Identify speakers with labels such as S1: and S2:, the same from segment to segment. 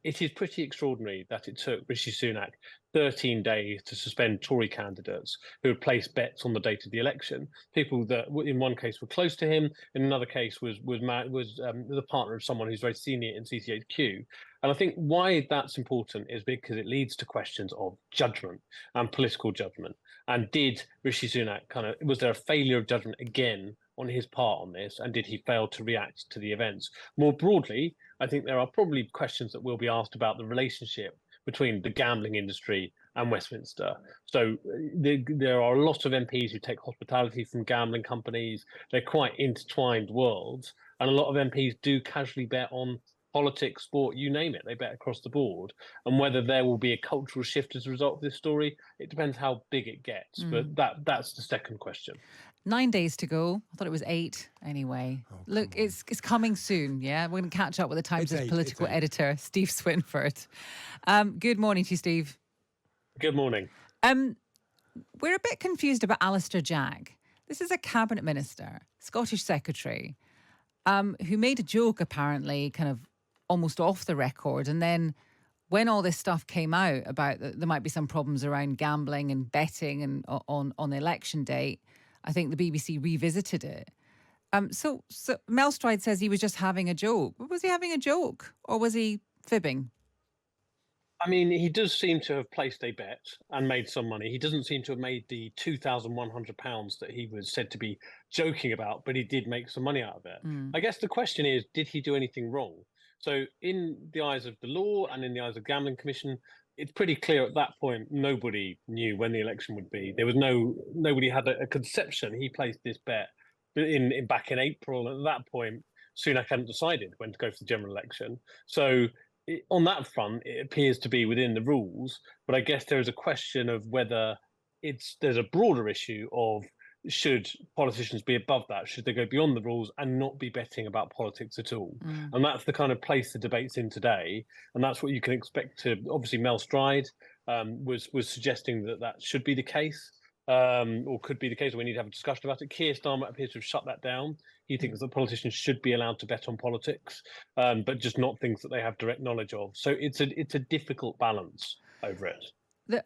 S1: it is pretty extraordinary that it took Rishi Sunak 13 days to suspend Tory candidates who had placed bets on the date of the election. People that, in one case, were close to him, in another case, was the partner of someone who's very senior in CCHQ. And I think why that's important is because it leads to questions of judgment and political judgment. And did Rishi Sunak was there a failure of judgment again on his part on this? And did he fail to react to the events? More broadly, I think there are probably questions that will be asked about the relationship between the gambling industry and Westminster. So there are a lot of MPs who take hospitality from gambling companies. They're quite intertwined worlds. And a lot of MPs do casually bet on politics, sport, you name it. They bet across the board. And whether there will be a cultural shift as a result of this story, it depends how big it gets. But that's the second question.
S2: 9 days to go. I thought it was 8 anyway. Look, it's coming soon, yeah? We're going to catch up with the Times' political editor, Steve Swinford. Good morning to you, Steve.
S1: Good morning.
S2: We're a bit confused about Alistair Jagg. This is a cabinet minister, Scottish secretary, who made a joke, apparently, kind of almost off the record. And then when all this stuff came out about that there might be some problems around gambling and betting and on the election date, I think the BBC revisited it. So Mel Stride says he was just having a joke. Was he having a joke or was he fibbing?
S1: I mean, he does seem to have placed a bet and made some money. He doesn't seem to have made the £2,100 that he was said to be joking about, but he did make some money out of it. I guess the question is, did he do anything wrong? So in the eyes of the law and in the eyes of the Gambling Commission, it's pretty clear at that point, nobody knew when the election would be. There was nobody had a conception. He placed this bet back in April. And at that point, Sunak hadn't decided when to go for the general election. So on that front, it appears to be within the rules. But I guess there is a question of whether there's a broader issue of should politicians be above that? Should they go beyond the rules and not be betting about politics at all? And that's the kind of place the debate's in today. And that's what you can expect to. Obviously, Mel Stride was suggesting that should be the case. Or could be the case, or we need to have a discussion about it. Keir Starmer appears to have shut that down. He thinks that politicians should be allowed to bet on politics, but just not things that they have direct knowledge of. So it's a difficult balance over it.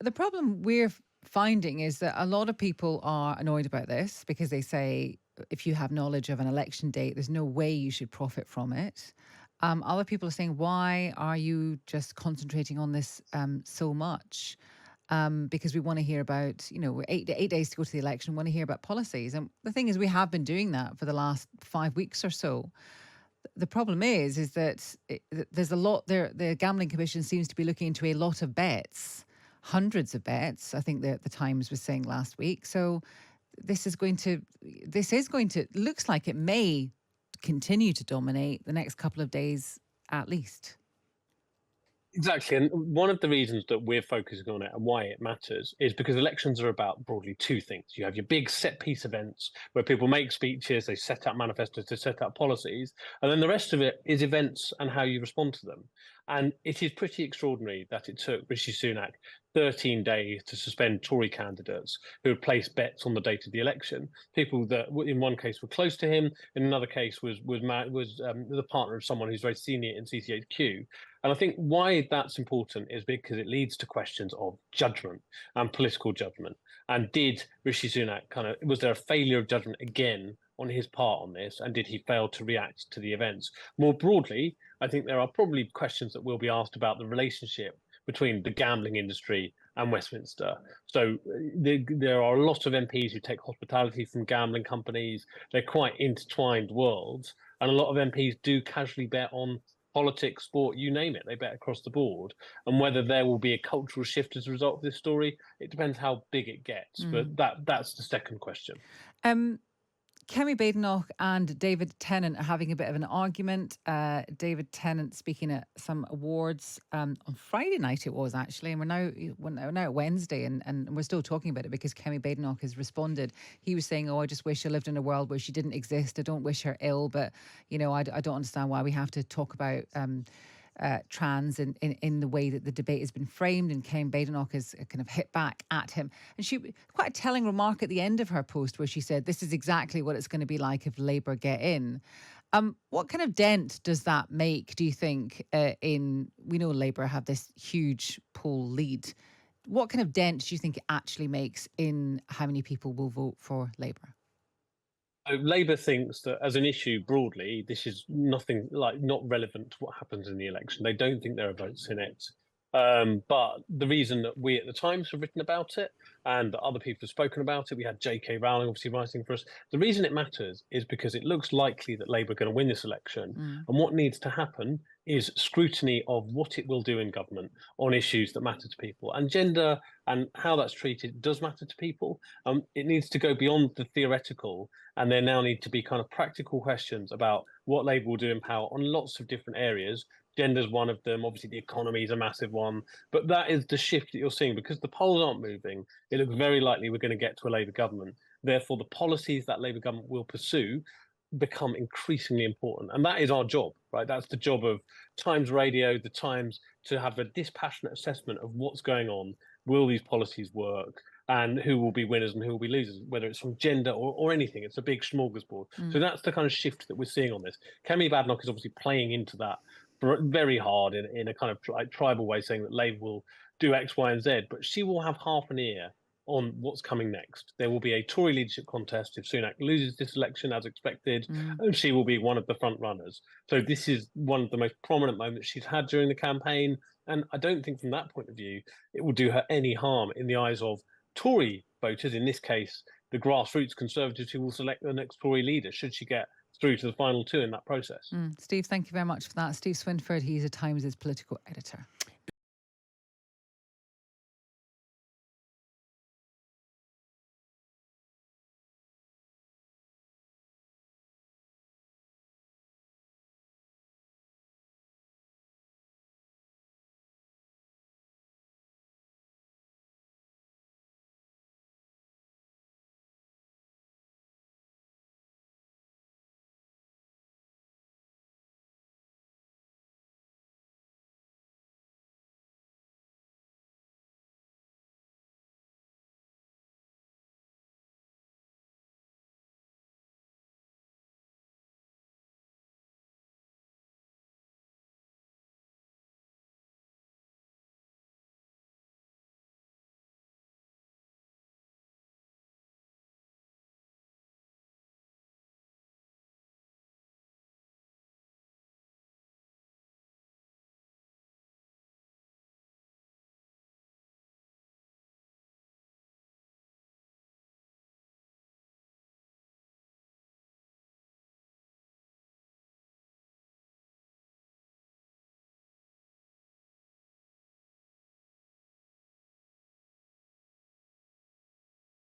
S2: The problem we're finding is that a lot of people are annoyed about this because they say if you have knowledge of an election date, there's no way you should profit from it. Other people are saying, why are you just concentrating on this so much? Because we want to hear about, we're 8 days to go to the election, we want to hear about policies. And the thing is, we have been doing that for the last 5 weeks or so. The problem is that there's a lot there. The Gambling Commission seems to be looking into a lot of bets, hundreds of bets, I think the Times was saying last week. So this is going to, looks like it may continue to dominate the next couple of days at least.
S1: Exactly. And one of the reasons that we're focusing on it and why it matters is because elections are about broadly two things. You have your big set piece events where people make speeches, they set out manifestos, they set out policies, and then the rest of it is events and how you respond to them. And it is pretty extraordinary that it took Rishi Sunak 13 days to suspend Tory candidates who had placed bets on the date of the election. People that, in one case, were close to him, in another case, was the partner of someone who's very senior in CCHQ. And I think why that's important is because it leads to questions of judgment and political judgment. And did Rishi Sunak was there a failure of judgment again on his part on this? And did he fail to react to the events? More broadly, I think there are probably questions that will be asked about the relationship between the gambling industry and Westminster. So there are a lot of MPs who take hospitality from gambling companies. They're quite intertwined worlds. And a lot of MPs do casually bet on politics, sport, you name it. They bet across the board. And whether there will be a cultural shift as a result of this story, it depends how big it gets. But that's the second question.
S2: Kemi Badenoch and David Tennant are having a bit of an argument. David Tennant speaking at some awards on Friday night it was actually, and we're now at Wednesday and we're still talking about it because Kemi Badenoch has responded. He was saying, I just wish I lived in a world where she didn't exist. I don't wish her ill, but I don't understand why we have to talk about trans in the way that the debate has been framed, and Kemi Badenoch has kind of hit back at him. And she quite a telling remark at the end of her post where she said, this is exactly what it's going to be like if Labour get in. What kind of dent does that make, do you think, in, we know Labour have this huge poll lead. What kind of dent do you think it actually makes in how many people will vote for Labour?
S1: Labour thinks that as an issue broadly, this is nothing like not relevant to what happens in the election. They don't think there are votes in it. But the reason that we at the Times have written about it and that other people have spoken about it, we had J.K. Rowling obviously writing for us. The reason it matters is because it looks likely that Labour are going to win this election.
S2: Mm.
S1: And what needs to happen is scrutiny of what it will do in government on issues that matter to people. And gender and how that's treated does matter to people. It needs to go beyond the theoretical, and there now need to be kind of practical questions about what Labour will do in power on lots of different areas. Gender's one of them. Obviously, the economy is a massive one. But that is the shift that you're seeing because the polls aren't moving. It looks very likely we're going to get to a Labour government. Therefore, the policies that Labour government will pursue become increasingly important. And that is our job, right? That's the job of Times Radio, the Times, to have a dispassionate assessment of what's going on. Will these policies work? And who will be winners and who will be losers, whether it's from gender or anything. It's a big smorgasbord. So that's the kind of shift that we're seeing on this. Kemi Badenoch is obviously playing into that very hard in a kind of like tribal way, saying that Labour will do X, Y, and Z, but she will have half an ear on what's coming next. There will be a Tory leadership contest if Sunak loses this election as expected, and she will be one of the front runners. So this is one of the most prominent moments she's had during the campaign, and I don't think from that point of view it will do her any harm in the eyes of Tory voters, in this case the grassroots Conservatives who will select the next Tory leader should she get through to the final two in that process.
S2: Steve, thank you very much for that. Steve Swinford, he's a Times' political editor.